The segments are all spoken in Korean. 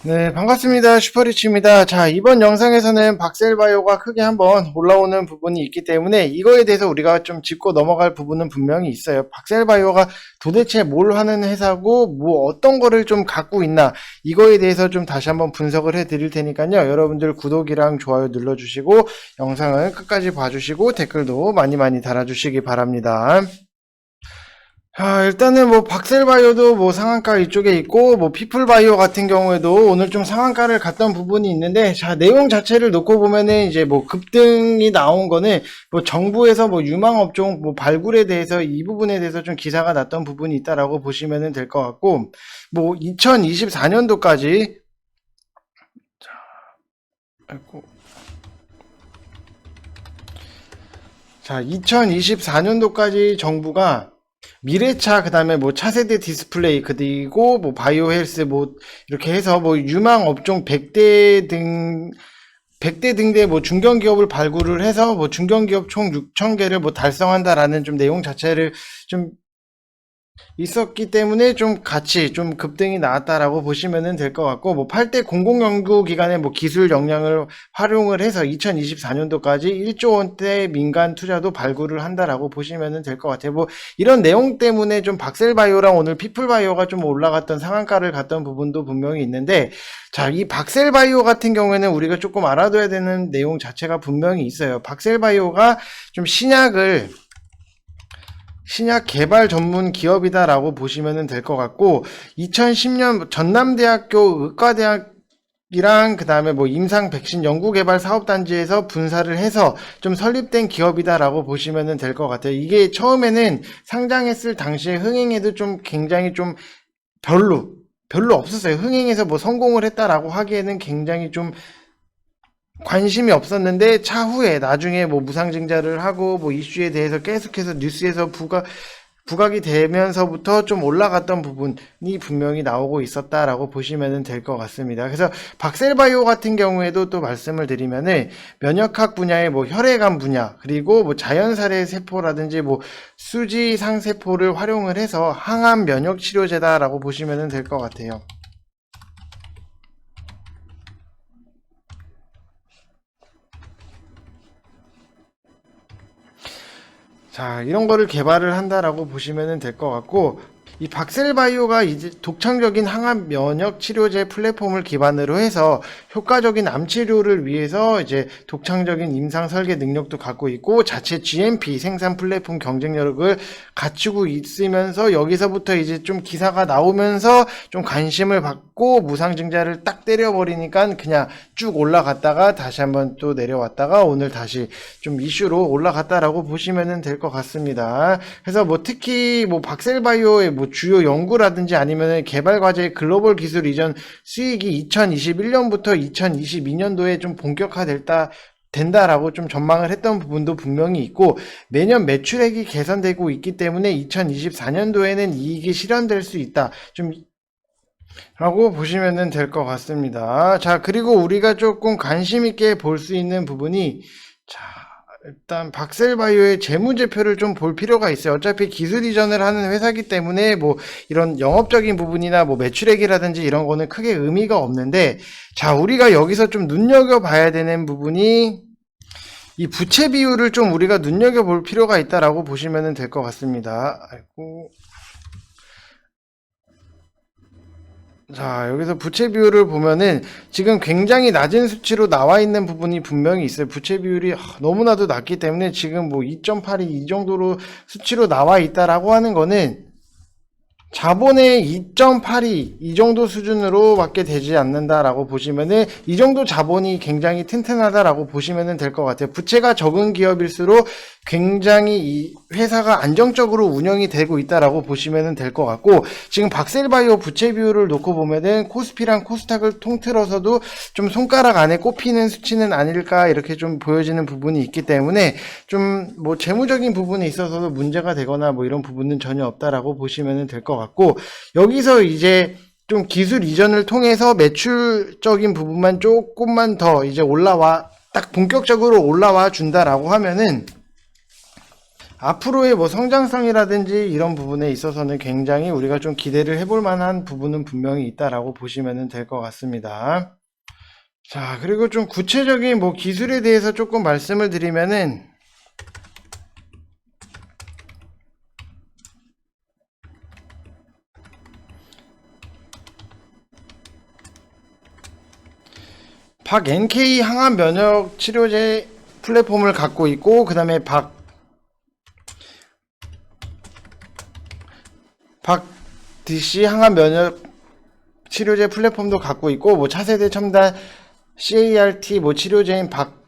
네, 반갑습니다. 슈퍼리치입니다. 자, 이번 영상에서는 박셀바이오가 크게 한번 올라오는 부분이 있기 때문에 이거에 대해서 우리가 좀 짚고 넘어갈 부분은 분명히 있어요. 박셀바이오가 도대체 뭘 하는 회사고 뭐 어떤 거를 좀 갖고 있나, 이거에 대해서 좀 다시 한번 분석을 해 드릴 테니까요. 여러분들 구독이랑 좋아요 눌러주시고 영상을 끝까지 봐주시고 댓글도 많이 달아주시기 바랍니다. 일단은 뭐 박셀바이오도 뭐 상한가 이쪽에 있고, 뭐 피플바이오 같은 경우에도 오늘 좀 상한가를 갔던 부분이 있는데, 자, 내용 자체를 놓고 보면은 이제 뭐 급등이 나온 거는 뭐 정부에서 뭐 유망업종 뭐 발굴에 대해서 이 부분에 대해서 좀 기사가 났던 부분이 있다라고 보시면은 될 것 같고, 뭐 2024년도까지 아이고. 자, 2024년도까지 정부가 미래차, 그 다음에 뭐 차세대 디스플레이, 그리고 뭐 바이오 헬스, 뭐 이렇게 해서 뭐 유망 업종 100대 등대 뭐 중견기업을 발굴을 해서 뭐 중견기업 총 6,000개를 뭐 달성한다라는 좀 내용 자체를 좀 있었기 때문에 좀 같이 좀 급등이 나왔다라고 보시면 될 것 같고, 뭐 8대 공공연구기관의 뭐 기술 역량을 활용을 해서 2024년도까지 1조 원대 민간 투자도 발굴을 한다라고 보시면 될 것 같아요. 뭐 이런 내용 때문에 좀 박셀바이오랑 오늘 피플바이오가 좀 올라갔던 상한가를 갔던 부분도 분명히 있는데, 자, 이 박셀바이오 같은 경우에는 우리가 조금 알아둬야 되는 내용 자체가 분명히 있어요. 박셀바이오가 좀 신약 개발 전문 기업이다라고 보시면 될 것 같고, 2010년 전남대학교 의과대학이랑 그 다음에 뭐 임상 백신 연구개발 사업단지에서 분사를 해서 좀 설립된 기업이다라고 보시면 될 것 같아요. 이게 처음에는 상장했을 당시에 흥행에도 좀 굉장히 좀 별로 없었어요. 흥행에서 뭐 성공을 했다라고 하기에는 굉장히 좀 관심이 없었는데, 차후에 나중에 뭐 무상증자를 하고 뭐 이슈에 대해서 계속해서 뉴스에서 부각이 되면서부터 좀 올라갔던 부분이 분명히 나오고 있었다라고 보시면 될 것 같습니다. 그래서 박셀바이오 같은 경우에도 또 말씀을 드리면은 면역학 분야의 뭐 혈액암 분야, 그리고 뭐 자연살해 세포라든지 뭐 수지상 세포를 활용을 해서 항암 면역 치료제다라고 보시면 될 것 같아요. 자, 이런 거를 개발을 한다라고 보시면 될 것 같고, 이 박셀바이오가 이제 독창적인 항암 면역 치료제 플랫폼을 기반으로 해서 효과적인 암 치료를 위해서 이제 독창적인 임상 설계 능력도 갖고 있고, 자체 GMP 생산 플랫폼 경쟁력을 갖추고 있으면서, 여기서부터 이제 좀 기사가 나오면서 좀 관심을 받고 무상증자를 딱 때려버리니까 그냥 쭉 올라갔다가 다시 한번 또 내려왔다가 오늘 다시 좀 이슈로 올라갔다라고 보시면 될 것 같습니다. 그래서 뭐 특히 뭐 박셀바이오의 뭐 주요 연구라든지 아니면 개발 과제의 글로벌 기술 이전 수익이 2021년부터 2022년도에 좀 된다라고 좀 전망을 했던 부분도 분명히 있고, 매년 매출액이 개선되고 있기 때문에 2024년도에는 이익이 실현될 수 있다, 좀 라고 보시면 될 것 같습니다. 자, 그리고 우리가 조금 관심 있게 볼 수 있는 부분이, 자, 일단 박셀바이오의 재무제표를 좀 볼 필요가 있어요. 어차피 기술 이전을 하는 회사이기 때문에 뭐 이런 영업적인 부분이나 뭐 매출액이라든지 이런 거는 크게 의미가 없는데, 자, 우리가 여기서 좀 눈여겨봐야 되는 부분이 이 부채 비율을 좀 우리가 눈여겨볼 필요가 있다라고 보시면 될 것 같습니다. 아이고. 자, 여기서 부채 비율을 보면은 지금 굉장히 낮은 수치로 나와 있는 부분이 분명히 있어요. 부채 비율이 너무나도 낮기 때문에 지금 뭐 2.82 이 정도로 수치로 나와 있다라고 하는 거는 자본의 2.82 이 정도 수준으로 밖에 되지 않는다라고 보시면은, 이 정도 자본이 굉장히 튼튼하다라고 보시면은 될 것 같아요. 부채가 적은 기업일수록 굉장히 이 회사가 안정적으로 운영이 되고 있다라고 보시면은 될 것 같고, 지금 박셀바이오 부채 비율을 놓고 보면은 코스피랑 코스닥을 통틀어서도 좀 손가락 안에 꼽히는 수치는 아닐까, 이렇게 좀 보여지는 부분이 있기 때문에 좀 뭐 재무적인 부분에 있어서도 문제가 되거나 뭐 이런 부분은 전혀 없다라고 보시면 될 것 같고, 여기서 이제 좀 기술 이전을 통해서 매출적인 부분만 조금만 더 이제 딱 본격적으로 올라와 준다라고 하면은, 앞으로의 뭐 성장성이라든지 이런 부분에 있어서는 굉장히 우리가 좀 기대를 해볼 만한 부분은 분명히 있다라고 보시면 될 것 같습니다. 자, 그리고 좀 구체적인 뭐 기술에 대해서 조금 말씀을 드리면은, 박 NK 항암 면역 치료제 플랫폼을 갖고 있고, 그 다음에 박 DC 항암 면역 치료제 플랫폼도 갖고 있고, 뭐 차세대 첨단 CART 뭐 치료제인 박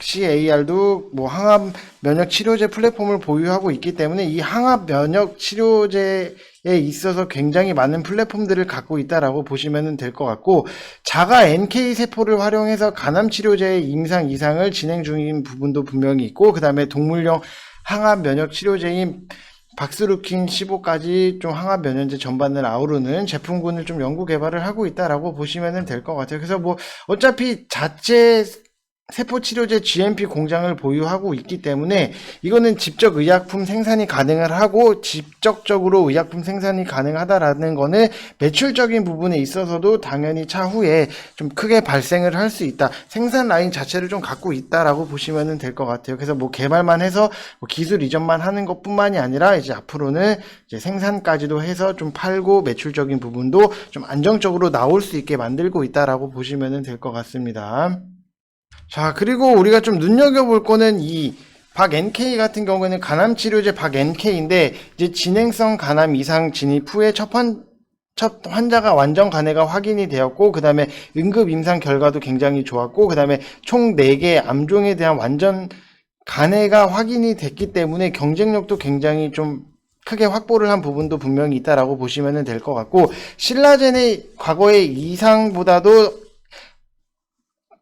CAR도 뭐 항암 면역 치료제 플랫폼을 보유하고 있기 때문에 이 항암 면역 치료제에 있어서 굉장히 많은 플랫폼들을 갖고 있다라고 보시면 될 것 같고, 자가 NK 세포를 활용해서 간암 치료제의 임상 이상을 진행 중인 부분도 분명히 있고, 그 다음에 동물용 항암 면역 치료제인 박스루킨 15까지 좀 항암 면역제 전반을 아우르는 제품군을 좀 연구 개발을 하고 있다라고 보시면 될 것 같아요. 그래서 뭐 어차피 자체 세포치료제 GMP 공장을 보유하고 있기 때문에 이거는 직접 의약품 생산이 가능을 하고, 직접적으로 의약품 생산이 가능하다라는 거는 매출적인 부분에 있어서도 당연히 차후에 좀 크게 발생을 할 수 있다. 생산 라인 자체를 좀 갖고 있다라고 보시면 될 것 같아요. 그래서 뭐 개발만 해서 뭐 기술 이전만 하는 것뿐만이 아니라 이제 앞으로는 이제 생산까지도 해서 좀 팔고 매출적인 부분도 좀 안정적으로 나올 수 있게 만들고 있다라고 보시면 될 것 같습니다. 자, 그리고 우리가 좀 눈여겨볼 거는 이 박 NK 같은 경우에는 간암 치료제 박 NK인데, 이제 진행성 간암 이상 진입 후에 첫 환자가 완전 간해가 확인이 되었고, 그 다음에 응급 임상 결과도 굉장히 좋았고, 그 다음에 총 4개 암종에 대한 완전 간해가 확인이 됐기 때문에 경쟁력도 굉장히 좀 크게 확보를 한 부분도 분명히 있다라고 보시면 될 것 같고, 신라젠의 과거의 이상보다도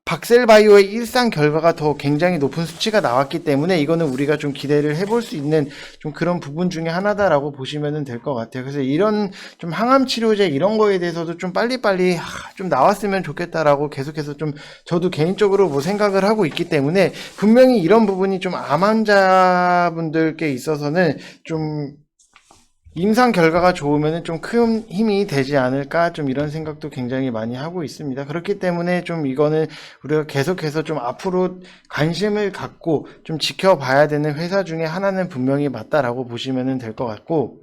박셀바이오의 일상 결과가 더 굉장히 높은 수치가 나왔기 때문에 이거는 우리가 좀 기대를 해볼 수 있는 좀 그런 부분 중에 하나다라고 보시면 될 것 같아요. 그래서 이런 좀 항암 치료제 이런 거에 대해서도 좀 빨리빨리 좀 나왔으면 좋겠다라고 계속해서 좀 저도 개인적으로 뭐 생각을 하고 있기 때문에, 분명히 이런 부분이 좀 암 환자분들께 있어서는 좀 임상 결과가 좋으면 좀 큰 힘이 되지 않을까, 좀 이런 생각도 굉장히 많이 하고 있습니다. 그렇기 때문에 좀 이거는 우리가 계속해서 좀 앞으로 관심을 갖고 좀 지켜봐야 되는 회사 중에 하나는 분명히 맞다라고 보시면 될 것 같고,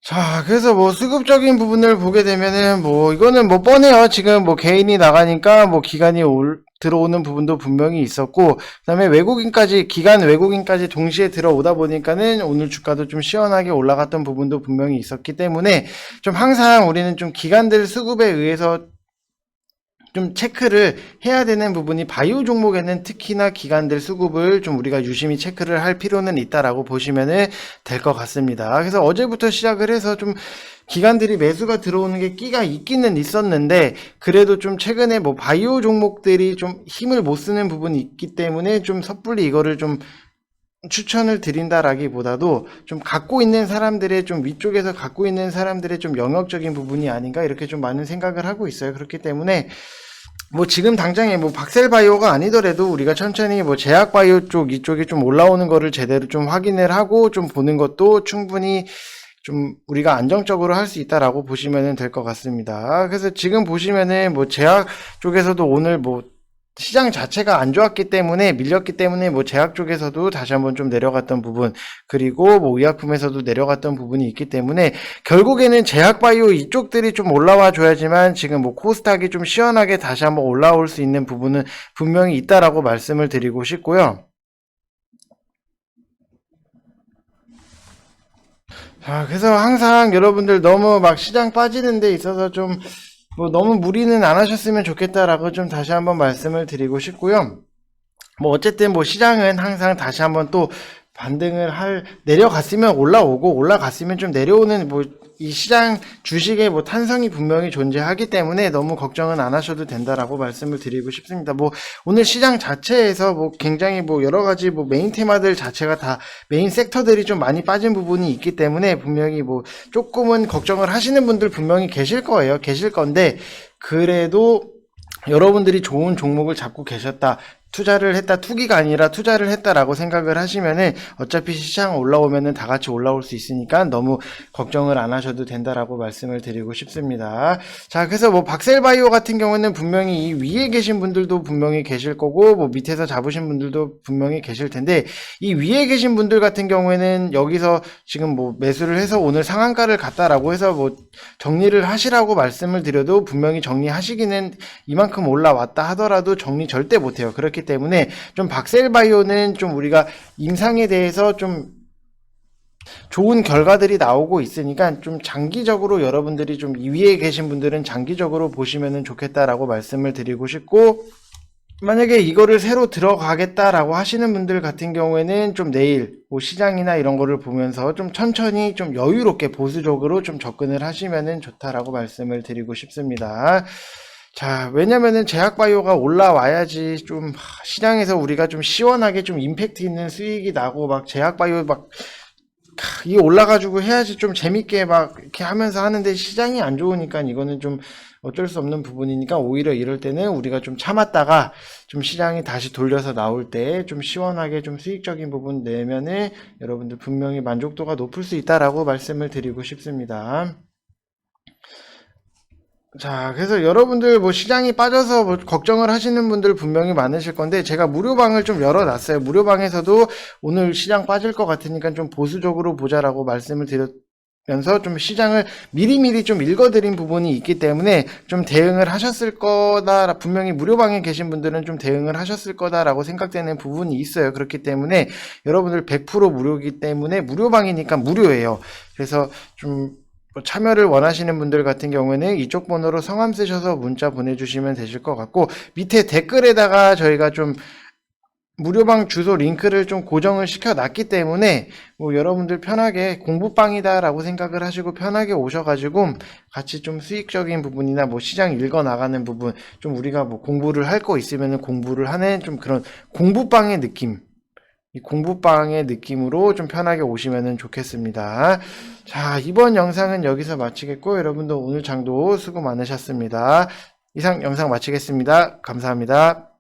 자, 그래서 뭐 수급적인 부분을 보게 되면은 뭐 이거는 뭐 뻔해요. 지금 뭐 개인이 나가니까 뭐 기관이 들어오는 부분도 분명히 있었고, 그다음에 기관 외국인까지 동시에 들어오다 보니까는 오늘 주가도 좀 시원하게 올라갔던 부분도 분명히 있었기 때문에, 좀 항상 우리는 좀 기관들 수급에 의해서 좀 체크를 해야 되는 부분이, 바이오 종목에는 특히나 기관들 수급을 좀 우리가 유심히 체크를 할 필요는 있다라고 보시면 될 것 같습니다. 그래서 어제부터 시작을 해서 좀 기관들이 매수가 들어오는 게 끼가 있기는 있었는데, 그래도 좀 최근에 뭐 바이오 종목들이 좀 힘을 못 쓰는 부분이 있기 때문에 좀 섣불리 이거를 좀 추천을 드린다라기보다도 좀 갖고 있는 사람들의 좀 위쪽에서 갖고 있는 사람들의 좀 영역적인 부분이 아닌가, 이렇게 좀 많은 생각을 하고 있어요. 그렇기 때문에 뭐 지금 당장에 뭐 박셀바이오가 아니더라도 우리가 천천히 뭐 제약바이오 쪽 이쪽이 좀 올라오는 거를 제대로 좀 확인을 하고 좀 보는 것도 충분히 좀 우리가 안정적으로 할 수 있다라고 보시면 될 것 같습니다. 그래서 지금 보시면은 뭐 제약 쪽에서도 오늘 뭐 시장 자체가 안 좋았기 때문에, 밀렸기 때문에 뭐 제약 쪽에서도 다시 한번 좀 내려갔던 부분, 그리고 뭐 의약품에서도 내려갔던 부분이 있기 때문에 결국에는 제약바이오 이쪽들이 좀 올라와 줘야지만 지금 뭐 코스닥이 좀 시원하게 다시 한번 올라올 수 있는 부분은 분명히 있다라고 말씀을 드리고 싶고요. 자, 그래서 항상 여러분들 너무 막 시장 빠지는 데 있어서 좀 뭐 너무 무리는 안 하셨으면 좋겠다라고 좀 다시 한번 말씀을 드리고 싶고요. 뭐 어쨌든 뭐 시장은 항상 다시 한번 또 내려갔으면 올라오고, 올라갔으면 좀 내려오는 뭐 이 시장 주식의 뭐 탄성이 분명히 존재하기 때문에 너무 걱정은 안 하셔도 된다라고 말씀을 드리고 싶습니다. 뭐 오늘 시장 자체에서 뭐 굉장히 뭐 여러 가지 뭐 메인 테마들 자체가 다 메인 섹터들이 좀 많이 빠진 부분이 있기 때문에 분명히 뭐 조금은 걱정을 하시는 분들 분명히 계실 건데, 그래도 여러분들이 좋은 종목을 잡고 계셨다, 투자를 했다, 투기가 아니라 투자를 했다라고 생각을 하시면은 어차피 시장 올라오면은 다 같이 올라올 수 있으니까 너무 걱정을 안 하셔도 된다라고 말씀을 드리고 싶습니다. 자, 그래서 뭐 박셀바이오 같은 경우는 분명히 이 위에 계신 분들도 분명히 계실 거고 뭐 밑에서 잡으신 분들도 분명히 계실 텐데, 이 위에 계신 분들 같은 경우에는 여기서 지금 뭐 매수를 해서 오늘 상한가를 갔다라고 해서 뭐 정리를 하시라고 말씀을 드려도 분명히 정리하시기는 이만큼 올라왔다 하더라도 정리 절대 못해요. 그렇기 때문에 좀 박셀바이오는 좀 우리가 임상에 대해서 좀 좋은 결과들이 나오고 있으니까 좀 장기적으로 여러분들이 좀 이 위에 계신 분들은 장기적으로 보시면 좋겠다라고 말씀을 드리고 싶고, 만약에 이거를 새로 들어가겠다라고 하시는 분들 같은 경우에는 좀 내일 뭐 시장이나 이런 거를 보면서 좀 천천히 좀 여유롭게 보수적으로 좀 접근을 하시면 좋다라고 말씀을 드리고 싶습니다. 자, 왜냐면은 제약바이오가 올라와야지 좀 시장에서 우리가 좀 시원하게 좀 임팩트 있는 수익이 나고 막 제약바이오 막 이게 올라가지고 해야지 좀 재밌게 막 이렇게 하면서 하는데, 시장이 안 좋으니까 이거는 좀 어쩔 수 없는 부분이니까 오히려 이럴 때는 우리가 좀 참았다가 좀 시장이 다시 돌려서 나올 때 좀 시원하게 좀 수익적인 부분 내면은 여러분들 분명히 만족도가 높을 수 있다라고 말씀을 드리고 싶습니다. 자, 그래서 여러분들 뭐 시장이 빠져서 뭐 걱정을 하시는 분들 분명히 많으실 건데, 제가 무료방을 좀 열어놨어요. 무료방에서도 오늘 시장 빠질 것 같으니까 좀 보수적으로 보자라고 말씀을 드렸면서 좀 시장을 미리미리 좀 읽어드린 부분이 있기 때문에 좀 대응을 하셨을 거다, 분명히 무료방에 계신 분들은 좀 대응을 하셨을 거다라고 생각되는 부분이 있어요. 그렇기 때문에 여러분들 100% 무료이기 때문에 무료방이니까 무료예요. 그래서 좀 참여를 원하시는 분들 같은 경우에는 이쪽 번호로 성함 쓰셔서 문자 보내주시면 되실 것 같고, 밑에 댓글에다가 저희가 좀 무료방 주소 링크를 좀 고정을 시켜 놨기 때문에 뭐 여러분들 편하게 공부방이다라고 생각을 하시고 편하게 오셔가지고 같이 좀 수익적인 부분이나 뭐 시장 읽어 나가는 부분, 좀 우리가 뭐 공부를 할 거 있으면 공부를 하는 좀 그런 공부방의 느낌, 이 공부방의 느낌으로 좀 편하게 오시면 좋겠습니다. 자, 이번 영상은 여기서 마치겠고, 여러분도 오늘 장도 수고 많으셨습니다. 이상 영상 마치겠습니다. 감사합니다.